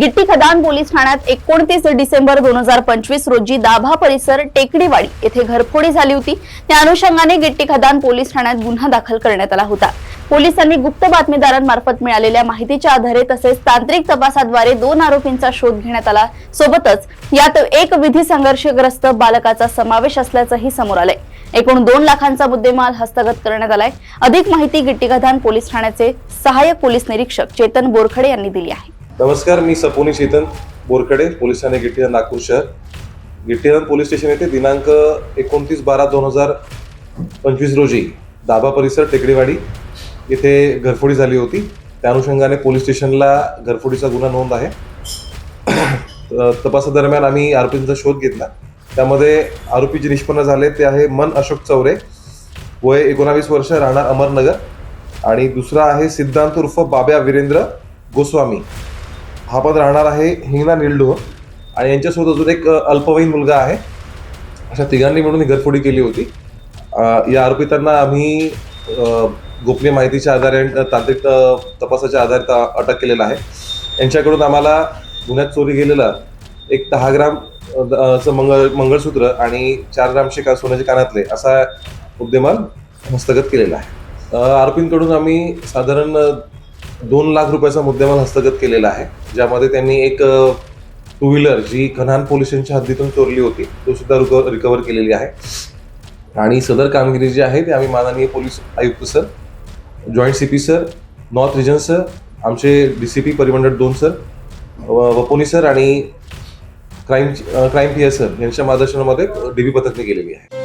गिट्टी खदान पोलीस ठाण्यात 29 डिसेंबर 2025 रोजी दाभा परिसर टेकडीवाडी येथे घरफोडी झाली होती। त्या अनुषंगाने गिट्टी खदान पोलीस ठाण्यात गुन्हा दाखल करण्यात आला होता। पोलिसांनी गुप्त बातमीदारांमार्फत मिळालेल्या माहितीच्या आधारे तसेच तांत्रिक तपासाद्वारे 2 आरोपींचा शोध घेण्यात आला। सोबतच यात एक विधी संघर्षग्रस्त बालकाचा समावेश असल्याचंही समोर आलंय। एकूण 2 लाखांचा मुद्देमाल हस्तगत करण्यात आलाय। अधिक माहिती गिट्टी खदान पोलीस ठाण्याचे सहाय्यक पोलीस निरीक्षक चेतन बोरखडे यांनी दिली आहे। नमस्कार, मी सपोनी चेतन बोरखडे, पोलीस ठाणे गिट्टी नागपूर शहर। गिट्टी पोलीस स्टेशन येथे दिनांक 29/12/2025 रोजी दाभा परिसर टेकडीवाडी येथे घरफोडी झाली होती। त्या अनुषंगाने पोलीस स्टेशनला घरफोडीचा गुन्हा नोंद आहे। तपासादरम्यान आम्ही आरोपींचा शोध घेतला। त्यामध्ये आरोपी जे निष्पन्न झाले ते आहे मन अशोक चौरे, वय 19 वर्ष, राहणार अमरनगर, आणि दुसरा आहे सिद्धांत उर्फ बाब्या वीरेंद्र गोस्वामी, हा पण राहणार आहे हिंगणा निलडोह, आणि यांच्यासोबत अजून एक अल्पवयीन मुलगा आहे। अशा तिघांनी मिळून घरफोडी केली होती। या आरोपितांना आम्ही गोपनीय माहितीच्या आधारे तांत्रिक तपासाच्या आधारे अटक केलेला आहे। यांच्याकडून आम्हाला गुन्ह्यात चोरी गेलेला एक 10 ग्राम मंगळसूत्र आणि 4 ग्रामचे सोन्याचे कानातले असा मुद्देमाल हस्तगत केलेला आहे। आरोपींकडून आम्ही साधारण 2 लाख रुपयाचा मुद्देमाल हस्तगत केलेला आहे, ज्यामध्ये त्यांनी एक 2 व्हीलर जी खन्हान पोलीस स्टेशनच्या हद्दीतून चोरली होती तो सुद्धा रिकव्हर केलेली आहे। आणि सदर कामगिरी जी आहे ते आम्ही माननीय पोलीस आयुक्त sir, joint CP sir, north region sir, आमचे DCP परिमंडळ 2 सर, वपोनी सर आणि क्राईम PI सर यांच्या मार्गदर्शनामध्ये DB पथकने केलेली आहे।